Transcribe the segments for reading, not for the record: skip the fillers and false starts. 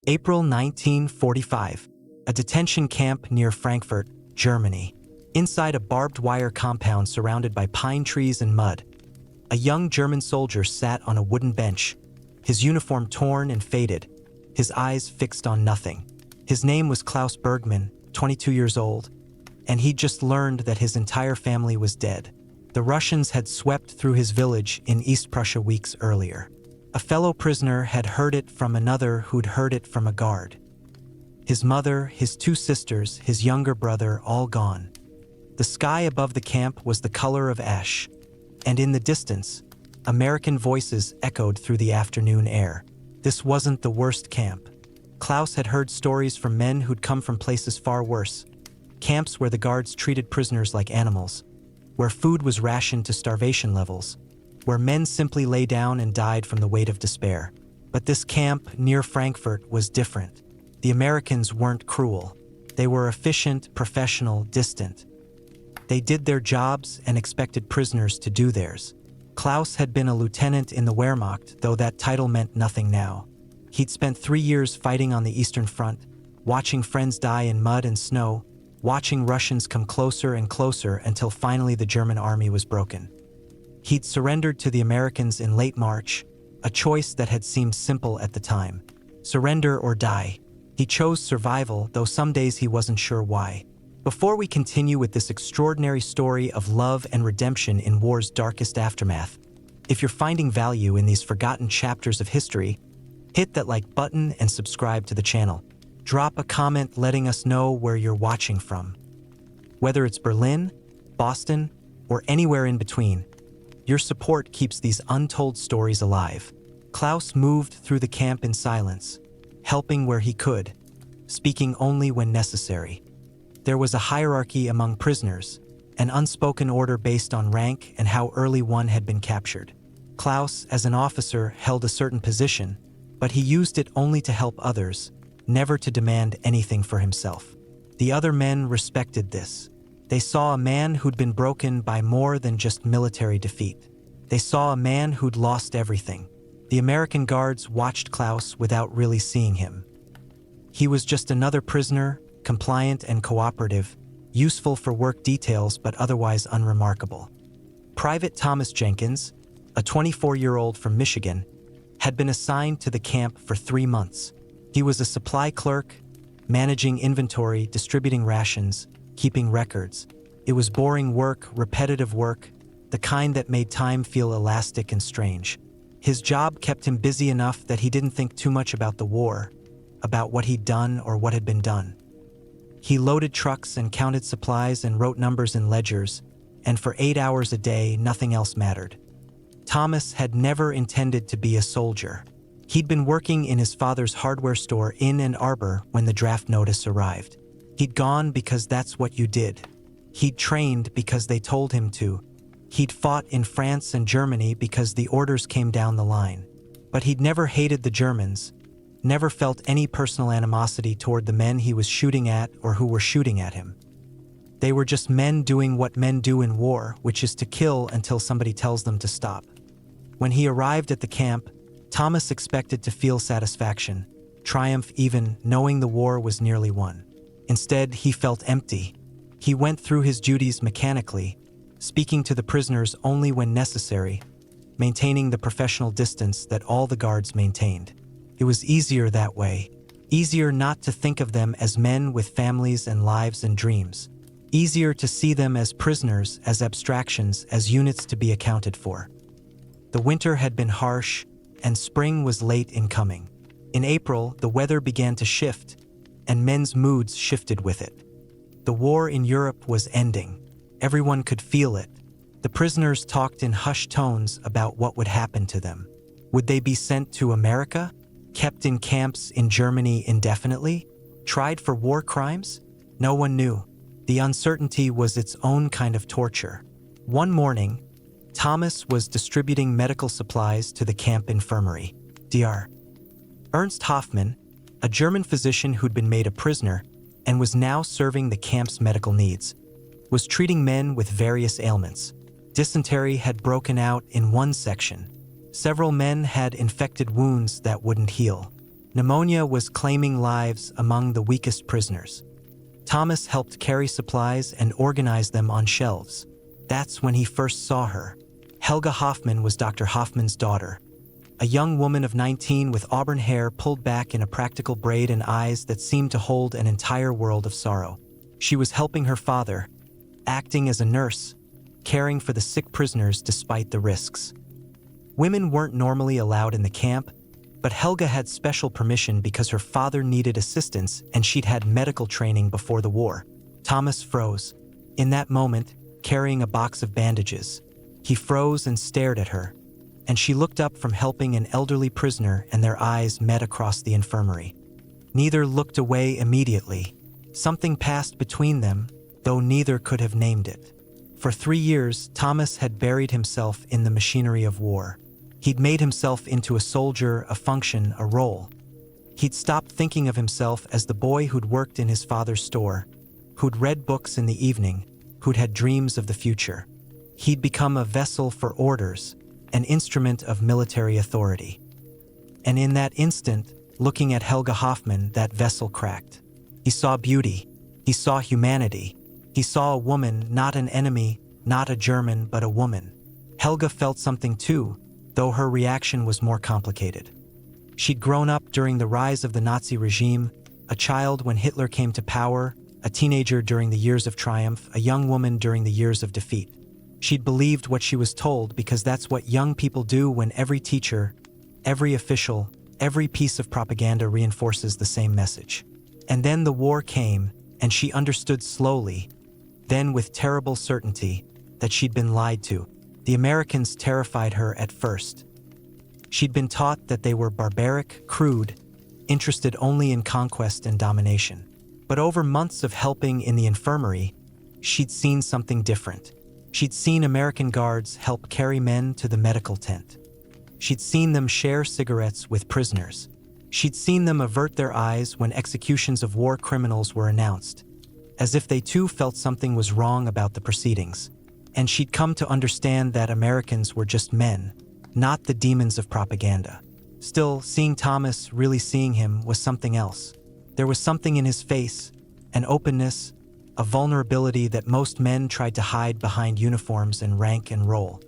April 1945. A detention camp near Frankfurt, Germany. Inside a barbed wire compound surrounded by pine trees and mud, a young German soldier sat on a wooden bench, his uniform torn and faded, his eyes fixed on nothing. His name was Klaus Bergmann, 22 years old, and he'd just learned that his entire family was dead. The Russians had swept through his village in East Prussia weeks earlier. A fellow prisoner had heard it from another who'd heard it from a guard. His mother, his two sisters, his younger brother, all gone. The sky above the camp was the color of ash, and in the distance, American voices echoed through the afternoon air. This wasn't the worst camp. Klaus had heard stories from men who'd come from places far worse, camps where the guards treated prisoners like animals, where food was rationed to starvation levels, where men simply lay down and died from the weight of despair. But this camp near Frankfurt was different. The Americans weren't cruel. They were efficient, professional, distant. They did their jobs and expected prisoners to do theirs. Klaus had been a lieutenant in the Wehrmacht, though that title meant nothing now. He'd spent 3 years fighting on the Eastern Front, watching friends die in mud and snow, watching Russians come closer and closer until finally the German army was broken. He'd surrendered to the Americans in late March, a choice that had seemed simple at the time. Surrender or die. He chose survival, though some days he wasn't sure why. Before we continue with this extraordinary story of love and redemption in war's darkest aftermath, if you're finding value in these forgotten chapters of history, hit that like button and subscribe to the channel. Drop a comment letting us know where you're watching from. Whether it's Berlin, Boston, or anywhere in between, your support keeps these untold stories alive. Klaus moved through the camp in silence, helping where he could, speaking only when necessary. There was a hierarchy among prisoners, an unspoken order based on rank and how early one had been captured. Klaus, as an officer, held a certain position, but he used it only to help others, never to demand anything for himself. The other men respected this. They saw a man who'd been broken by more than just military defeat. They saw a man who'd lost everything. The American guards watched Klaus without really seeing him. He was just another prisoner, compliant and cooperative, useful for work details but otherwise unremarkable. Private Thomas Jenkins, a 24-year-old from Michigan, had been assigned to the camp for 3 months. He was a supply clerk, managing inventory, distributing rations, keeping records. It was boring work, repetitive work, the kind that made time feel elastic and strange. His job kept him busy enough that he didn't think too much about the war, about what he'd done or what had been done. He loaded trucks and counted supplies and wrote numbers in ledgers, and for 8 hours a day, nothing else mattered. Thomas had never intended to be a soldier. He'd been working in his father's hardware store in Ann Arbor when the draft notice arrived. He'd gone because that's what you did. He'd trained because they told him to. He'd fought in France and Germany because the orders came down the line. But he'd never hated the Germans, never felt any personal animosity toward the men he was shooting at or who were shooting at him. They were just men doing what men do in war, which is to kill until somebody tells them to stop. When he arrived at the camp, Thomas expected to feel satisfaction, triumph even, knowing the war was nearly won. Instead, he felt empty. He went through his duties mechanically, speaking to the prisoners only when necessary, maintaining the professional distance that all the guards maintained. It was easier that way, easier not to think of them as men with families and lives and dreams, easier to see them as prisoners, as abstractions, as units to be accounted for. The winter had been harsh, and spring was late in coming. In April, the weather began to shift, and men's moods shifted with it. The war in Europe was ending. Everyone could feel it. The prisoners talked in hushed tones about what would happen to them. Would they be sent to America? Kept in camps in Germany indefinitely? Tried for war crimes? No one knew. The uncertainty was its own kind of torture. One morning, Thomas was distributing medical supplies to the camp infirmary. Dr. Ernst Hoffmann, a German physician who'd been made a prisoner and was now serving the camp's medical needs, was treating men with various ailments. Dysentery had broken out in one section. Several men had infected wounds that wouldn't heal. Pneumonia was claiming lives among the weakest prisoners. Thomas helped carry supplies and organize them on shelves. That's when he first saw her. Helga Hoffman was Dr. Hoffman's daughter, a young woman of 19 with auburn hair pulled back in a practical braid and eyes that seemed to hold an entire world of sorrow. She was helping her father, acting as a nurse, caring for the sick prisoners despite the risks. Women weren't normally allowed in the camp, but Helga had special permission because her father needed assistance and she'd had medical training before the war. Thomas froze. In that moment, carrying a box of bandages, he froze and stared at her, and she looked up from helping an elderly prisoner and their eyes met across the infirmary. Neither looked away immediately. Something passed between them, though neither could have named it. For 3 years, Thomas had buried himself in the machinery of war. He'd made himself into a soldier, a function, a role. He'd stopped thinking of himself as the boy who'd worked in his father's store, who'd read books in the evening, who'd had dreams of the future. He'd become a vessel for orders, an instrument of military authority. And in that instant, looking at Helga Hoffman, that vessel cracked. He saw beauty. He saw humanity. He saw a woman, not an enemy, not a German, but a woman. Helga felt something too, though her reaction was more complicated. She'd grown up during the rise of the Nazi regime, a child when Hitler came to power, a teenager during the years of triumph, a young woman during the years of defeat. She'd believed what she was told because that's what young people do when every teacher, every official, every piece of propaganda reinforces the same message. And then the war came, and she understood slowly, then with terrible certainty, that she'd been lied to. The Americans terrified her at first. She'd been taught that they were barbaric, crude, interested only in conquest and domination. But over months of helping in the infirmary, she'd seen something different. She'd seen American guards help carry men to the medical tent. She'd seen them share cigarettes with prisoners. She'd seen them avert their eyes when executions of war criminals were announced, as if they too felt something was wrong about the proceedings. And she'd come to understand that Americans were just men, not the demons of propaganda. Still, seeing Thomas, really seeing him, was something else. There was something in his face, an openness, a vulnerability that most men tried to hide behind uniforms and rank and role.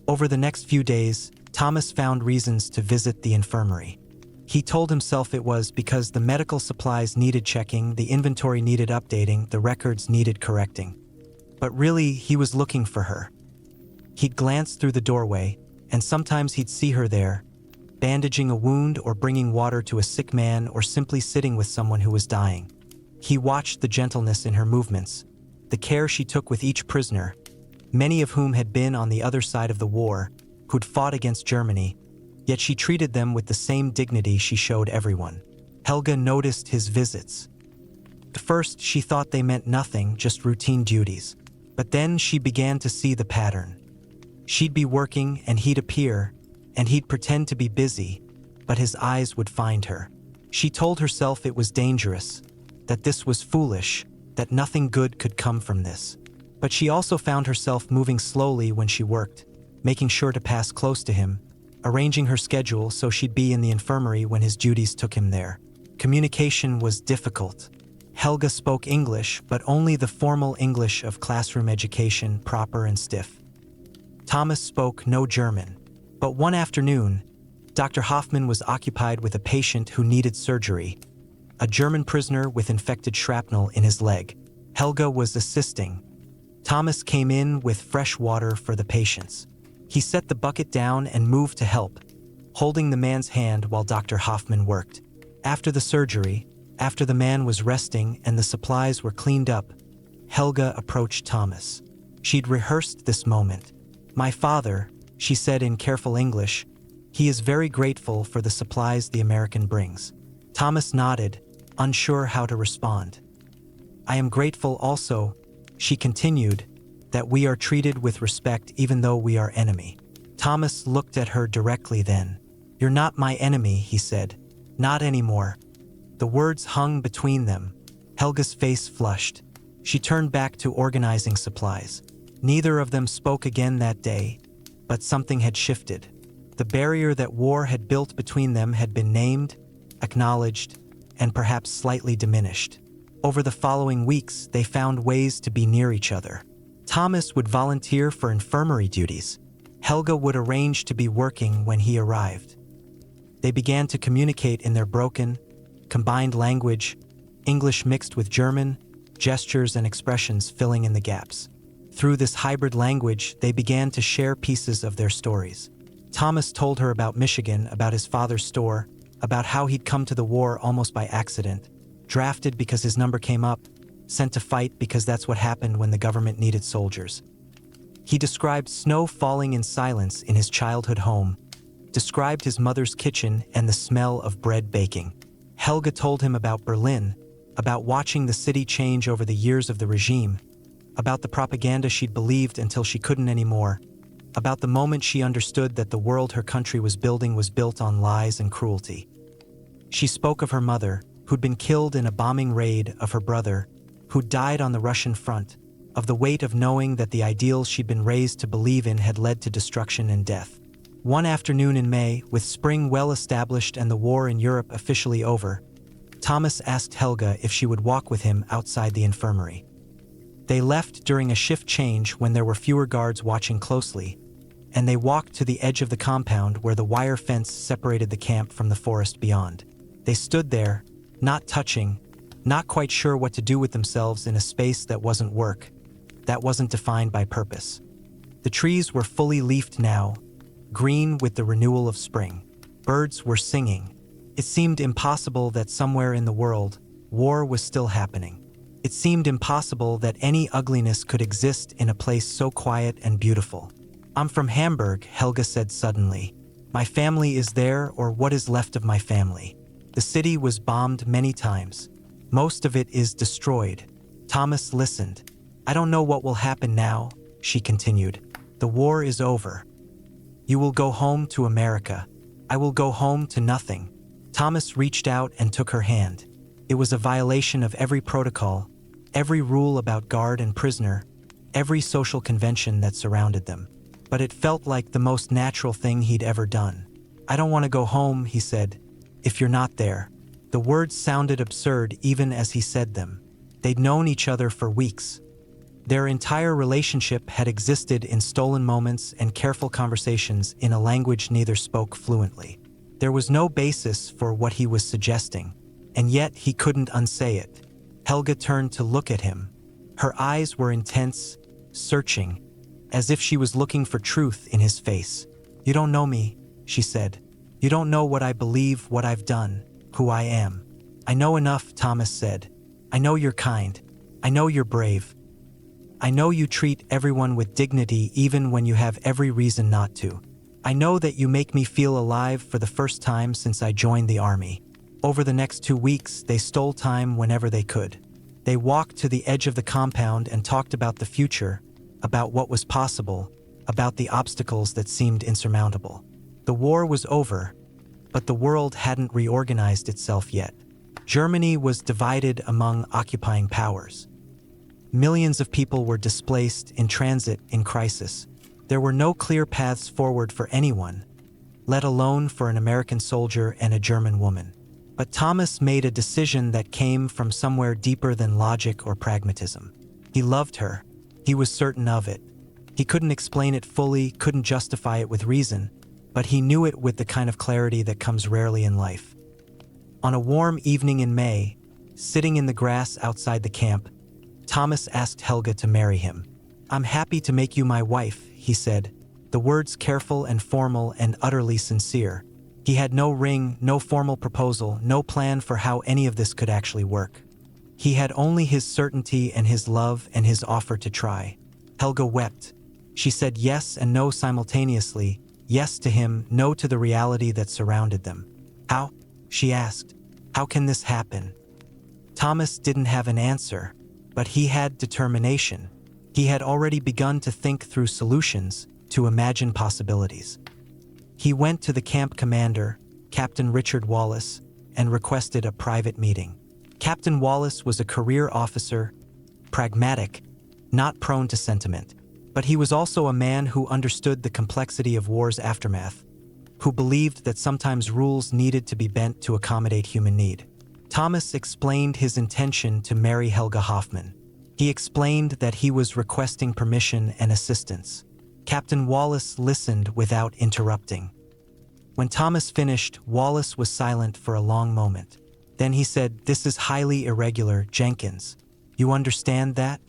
Over the next few days, Thomas found reasons to visit the infirmary. He told himself it was because the medical supplies needed checking, the inventory needed updating, the records needed correcting. But really, he was looking for her. He'd glance through the doorway, and sometimes he'd see her there, bandaging a wound or bringing water to a sick man or simply sitting with someone who was dying. He watched the gentleness in her movements, the care she took with each prisoner, many of whom had been on the other side of the war, who'd fought against Germany, yet she treated them with the same dignity she showed everyone. Helga noticed his visits. At first, she thought they meant nothing, just routine duties. But then she began to see the pattern. She'd be working, and he'd appear, and he'd pretend to be busy, but his eyes would find her. She told herself it was dangerous, that this was foolish, that nothing good could come from this. But she also found herself moving slowly when she worked, making sure to pass close to him, arranging her schedule so she'd be in the infirmary when his duties took him there. Communication was difficult. Helga spoke English, but only the formal English of classroom education, proper and stiff. Thomas spoke no German. But one afternoon, Dr. Hoffman was occupied with a patient who needed surgery, a German prisoner with infected shrapnel in his leg. Helga was assisting. Thomas came in with fresh water for the patients. He set the bucket down and moved to help, holding the man's hand while Dr. Hoffman worked. After the surgery, after the man was resting and the supplies were cleaned up, Helga approached Thomas. She'd rehearsed this moment. "My father," she said in careful English, "he is very grateful for the supplies the American brings." Thomas nodded, unsure how to respond. "I am grateful also," she continued, "that we are treated with respect even though we are enemy." Thomas looked at her directly then. "You're not my enemy," he said. "Not anymore." The words hung between them. Helga's face flushed. She turned back to organizing supplies. Neither of them spoke again that day, but something had shifted. The barrier that war had built between them had been named, acknowledged, and perhaps slightly diminished. Over the following weeks, they found ways to be near each other. Thomas would volunteer for infirmary duties. Helga would arrange to be working when he arrived. They began to communicate in their broken, combined language, English mixed with German, gestures and expressions filling in the gaps. Through this hybrid language, they began to share pieces of their stories. Thomas told her about Michigan, about his father's store, about how he'd come to the war almost by accident, drafted because his number came up, sent to fight because that's what happened when the government needed soldiers. He described snow falling in silence in his childhood home, described his mother's kitchen and the smell of bread baking. Helga told him about Berlin, about watching the city change over the years of the regime, about the propaganda she'd believed until she couldn't anymore, about the moment she understood that the world her country was building was built on lies and cruelty. She spoke of her mother, who'd been killed in a bombing raid, of her brother, who'd died on the Russian front, of the weight of knowing that the ideals she'd been raised to believe in had led to destruction and death. One afternoon in May, with spring well established and the war in Europe officially over, Thomas asked Helga if she would walk with him outside the infirmary. They left during a shift change when there were fewer guards watching closely, and they walked to the edge of the compound where the wire fence separated the camp from the forest beyond. They stood there, not touching, not quite sure what to do with themselves in a space that wasn't work, that wasn't defined by purpose. The trees were fully leafed now, green with the renewal of spring. Birds were singing. It seemed impossible that somewhere in the world, war was still happening. It seemed impossible that any ugliness could exist in a place so quiet and beautiful. "I'm from Hamburg," Helga said suddenly. "My family is there, or what is left of my family. The city was bombed many times. Most of it is destroyed." Thomas listened. "I don't know what will happen now," she continued. "The war is over. You will go home to America. I will go home to nothing." Thomas reached out and took her hand. It was a violation of every protocol, every rule about guard and prisoner, every social convention that surrounded them. But it felt like the most natural thing he'd ever done. "I don't want to go home," he said, "if you're not there." The words sounded absurd even as he said them. They'd known each other for weeks. Their entire relationship had existed in stolen moments and careful conversations in a language neither spoke fluently. There was no basis for what he was suggesting, and yet he couldn't unsay it. Helga turned to look at him. Her eyes were intense, searching, as if she was looking for truth in his face. "You don't know me," she said. "You don't know what I believe, what I've done, who I am." "I know enough," Thomas said. "I know you're kind. I know you're brave. I know you treat everyone with dignity even when you have every reason not to. I know that you make me feel alive for the first time since I joined the army." Over the next 2 weeks, they stole time whenever they could. They walked to the edge of the compound and talked about the future, about what was possible, about the obstacles that seemed insurmountable. The war was over, but the world hadn't reorganized itself yet. Germany was divided among occupying powers. Millions of people were displaced, in transit, in crisis. There were no clear paths forward for anyone, let alone for an American soldier and a German woman. But Thomas made a decision that came from somewhere deeper than logic or pragmatism. He loved her. He was certain of it. He couldn't explain it fully, couldn't justify it with reason, but he knew it with the kind of clarity that comes rarely in life. On a warm evening in May, sitting in the grass outside the camp, Thomas asked Helga to marry him. "I'm happy to make you my wife," he said, the words careful and formal and utterly sincere. He had no ring, no formal proposal, no plan for how any of this could actually work. He had only his certainty and his love and his offer to try. Helga wept. She said yes and no simultaneously, yes to him, no to the reality that surrounded them. "How?" she asked. "How can this happen?" Thomas didn't have an answer, but he had determination. He had already begun to think through solutions, to imagine possibilities. He went to the camp commander, Captain Richard Wallace, and requested a private meeting. Captain Wallace was a career officer, pragmatic, not prone to sentiment, but he was also a man who understood the complexity of war's aftermath, who believed that sometimes rules needed to be bent to accommodate human need. Thomas explained his intention to marry Helga Hoffman. He explained that he was requesting permission and assistance. Captain Wallace listened without interrupting. When Thomas finished, Wallace was silent for a long moment. Then he said, "This is highly irregular, Jenkins. You understand that?"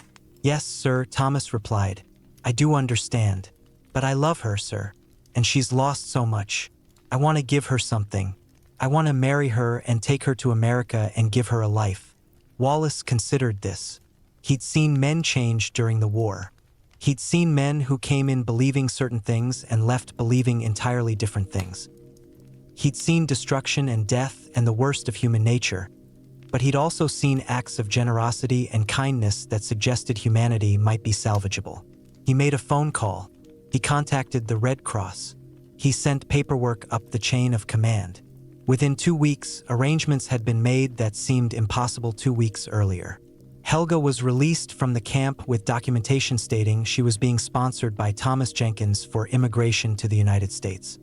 "Yes, sir," Thomas replied. "I do understand. But I love her, sir. And she's lost so much. I want to give her something. I want to marry her and take her to America and give her a life." Wallace considered this. He'd seen men change during the war. He'd seen men who came in believing certain things and left believing entirely different things. He'd seen destruction and death and the worst of human nature, but he'd also seen acts of generosity and kindness that suggested humanity might be salvageable. He made a phone call. He contacted the Red Cross. He sent paperwork up the chain of command. Within 2 weeks, arrangements had been made that seemed impossible 2 weeks earlier. Helga was released from the camp with documentation stating she was being sponsored by Thomas Jenkins for immigration to the United States.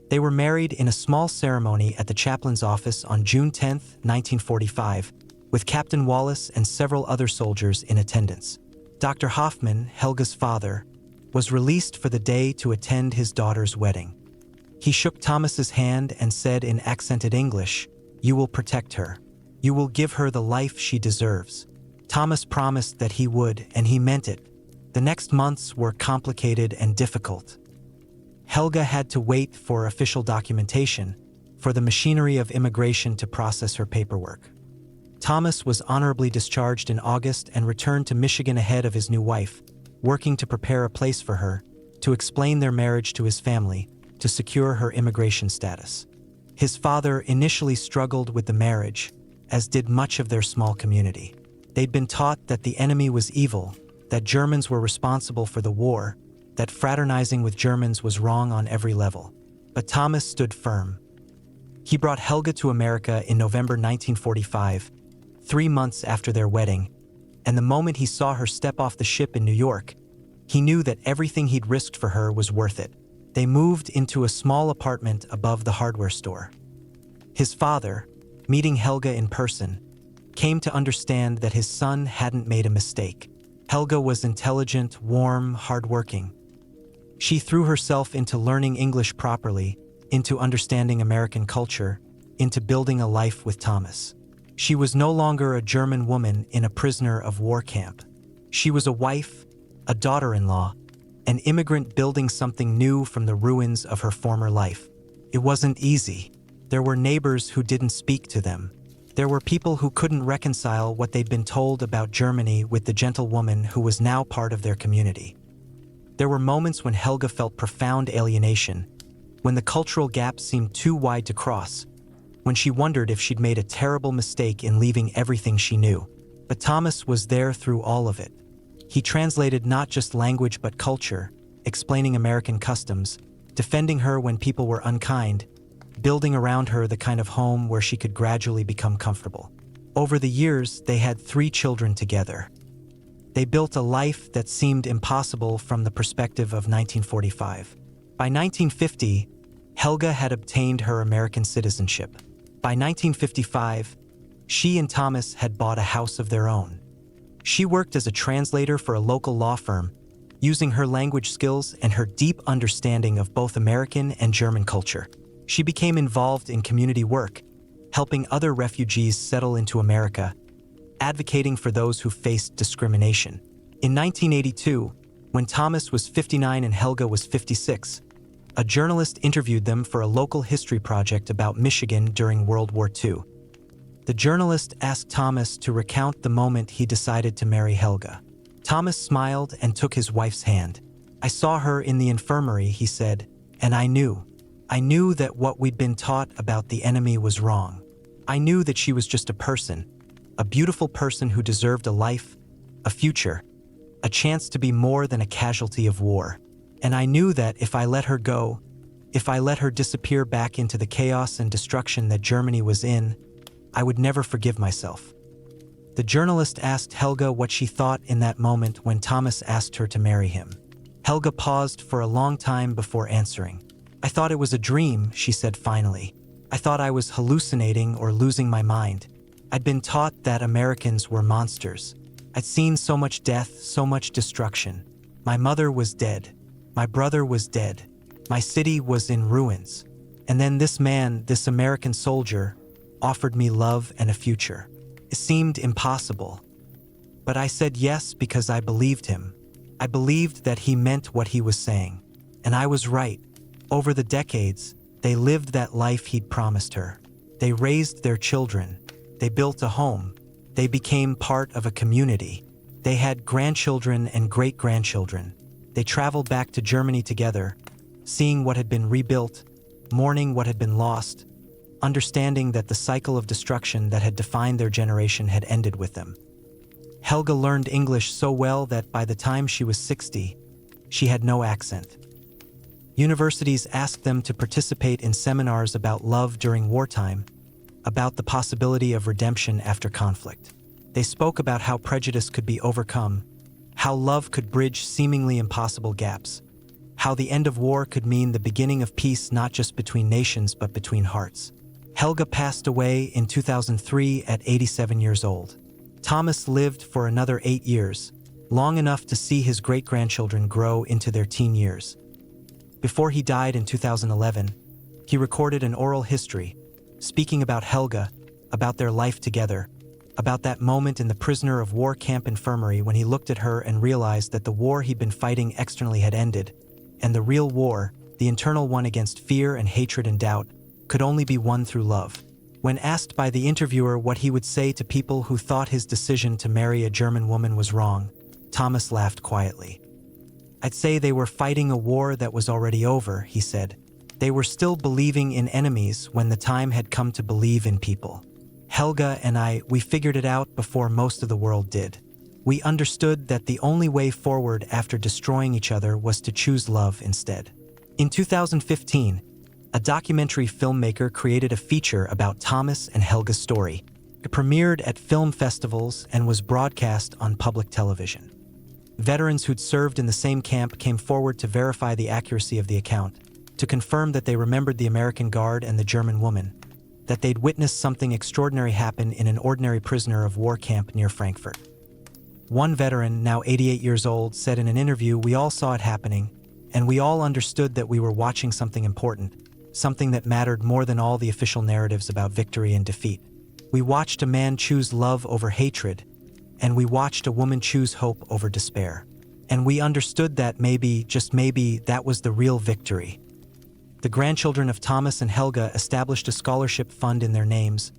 They were married in a small ceremony at the chaplain's office on June 10, 1945, with Captain Wallace and several other soldiers in attendance. Dr. Hoffman, Helga's father, was released for the day to attend his daughter's wedding. He shook Thomas's hand and said in accented English, "You will protect her. You will give her the life she deserves." Thomas promised that he would, and he meant it. The next months were complicated and difficult. Helga had to wait for official documentation, for the machinery of immigration to process her paperwork. Thomas was honorably discharged in August and returned to Michigan ahead of his new wife, working to prepare a place for her, to explain their marriage to his family, to secure her immigration status. His father initially struggled with the marriage, as did much of their small community. They'd been taught that the enemy was evil, that Germans were responsible for the war, that fraternizing with Germans was wrong on every level. But Thomas stood firm. He brought Helga to America in November 1945, 3 months after their wedding, and the moment he saw her step off the ship in New York, he knew that everything he'd risked for her was worth it. They moved into a small apartment above the hardware store. His father, meeting Helga in person, came to understand that his son hadn't made a mistake. Helga was intelligent, warm, hardworking. She threw herself into learning English properly, into understanding American culture, into building a life with Thomas. She was no longer a German woman in a prisoner of war camp. She was a wife, a daughter-in-law, an immigrant building something new from the ruins of her former life. It wasn't easy. There were neighbors who didn't speak to them. There were people who couldn't reconcile what they'd been told about Germany with the gentle woman who was now part of their community. There were moments when Helga felt profound alienation, when the cultural gap seemed too wide to cross, when she wondered if she'd made a terrible mistake in leaving everything she knew. But Thomas was there through all of it. He translated not just language but culture, explaining American customs, defending her when people were unkind, building around her the kind of home where she could gradually become comfortable. Over the years, they had 3 children together. They built a life that seemed impossible from the perspective of 1945. By 1950, Helga had obtained her American citizenship. By 1955, she and Thomas had bought a house of their own. She worked as a translator for a local law firm, using her language skills and her deep understanding of both American and German culture. She became involved in community work, helping other refugees settle into America, advocating for those who faced discrimination. In 1982, when Thomas was 59 and Helga was 56, a journalist interviewed them for a local history project about Michigan during World War II. The journalist asked Thomas to recount the moment he decided to marry Helga. Thomas smiled and took his wife's hand. "I saw her in the infirmary," he said, "and I knew that what we'd been taught about the enemy was wrong. I knew that she was just a person, a beautiful person who deserved a life, a future, a chance to be more than a casualty of war. And I knew that if I let her go, if I let her disappear back into the chaos and destruction that Germany was in, I would never forgive myself." The journalist asked Helga what she thought in that moment when Thomas asked her to marry him. Helga paused for a long time before answering. "I thought it was a dream," she said finally. "I thought I was hallucinating or losing my mind. I'd been taught that Americans were monsters. I'd seen so much death, so much destruction. My mother was dead. My brother was dead. My city was in ruins. And then this man, this American soldier, offered me love and a future. It seemed impossible. But I said yes because I believed him. I believed that he meant what he was saying. And I was right. Over the decades, they lived that life he'd promised her. They raised their children. They built a home. They became part of a community. They had grandchildren and great-grandchildren. They traveled back to Germany together, seeing what had been rebuilt, mourning what had been lost, understanding that the cycle of destruction that had defined their generation had ended with them. Helga learned English so well that by the time she was 60, she had no accent. Universities asked them to participate in seminars about love during wartime, about the possibility of redemption after conflict. They spoke about how prejudice could be overcome, how love could bridge seemingly impossible gaps, how the end of war could mean the beginning of peace not just between nations but between hearts. Helga passed away in 2003 at 87 years old. Thomas lived for another 8 years, long enough to see his great-grandchildren grow into their teen years. Before he died in 2011, he recorded an oral history, speaking about Helga, about their life together, about that moment in the prisoner of war camp infirmary when he looked at her and realized that the war he'd been fighting externally had ended, and the real war, the internal one against fear and hatred and doubt, could only be won through love. When asked by the interviewer what he would say to people who thought his decision to marry a German woman was wrong, Thomas laughed quietly. "I'd say they were fighting a war that was already over," he said. "They were still believing in enemies when the time had come to believe in people. Helga and I, we figured it out before most of the world did. We understood that the only way forward after destroying each other was to choose love instead." In 2015, a documentary filmmaker created a feature about Thomas and Helga's story. It premiered at film festivals and was broadcast on public television. Veterans who'd served in the same camp came forward to verify the accuracy of the account, to confirm that they remembered the American guard and the German woman, that they'd witnessed something extraordinary happen in an ordinary prisoner of war camp near Frankfurt. One veteran, now 88 years old, said in an interview, "We all saw it happening, and we all understood that we were watching something important, something that mattered more than all the official narratives about victory and defeat. We watched a man choose love over hatred, and we watched a woman choose hope over despair. And we understood that maybe, just maybe, that was the real victory." The grandchildren of Thomas and Helga established a scholarship fund in their names,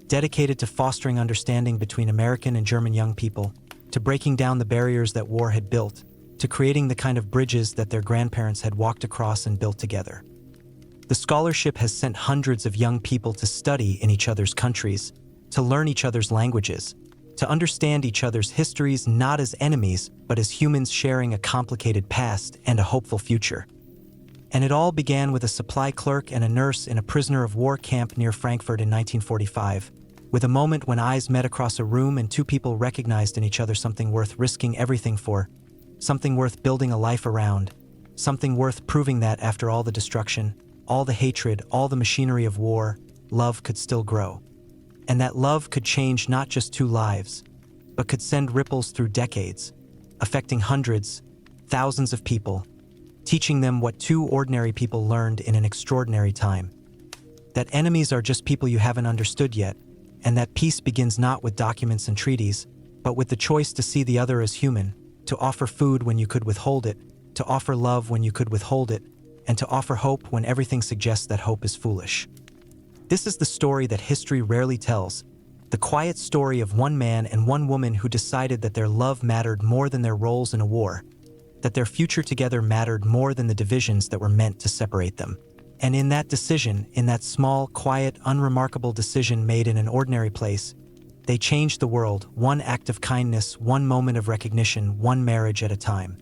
dedicated to fostering understanding between American and German young people, to breaking down the barriers that war had built, to creating the kind of bridges that their grandparents had walked across and built together. The scholarship has sent hundreds of young people to study in each other's countries, to learn each other's languages, to understand each other's histories not as enemies, but as humans sharing a complicated past and a hopeful future. And it all began with a supply clerk and a nurse in a prisoner of war camp near Frankfurt in 1945, with a moment when eyes met across a room and two people recognized in each other something worth risking everything for, something worth building a life around, something worth proving that after all the destruction, all the hatred, all the machinery of war, love could still grow. And that love could change not just two lives, but could send ripples through decades, affecting hundreds, thousands of people, teaching them what two ordinary people learned in an extraordinary time. That enemies are just people you haven't understood yet, and that peace begins not with documents and treaties, but with the choice to see the other as human, to offer food when you could withhold it, to offer love when you could withhold it, and to offer hope when everything suggests that hope is foolish. This is the story that history rarely tells, the quiet story of one man and one woman who decided that their love mattered more than their roles in a war, that their future together mattered more than the divisions that were meant to separate them. And in that decision, in that small, quiet, unremarkable decision made in an ordinary place, they changed the world, one act of kindness, one moment of recognition, one marriage at a time.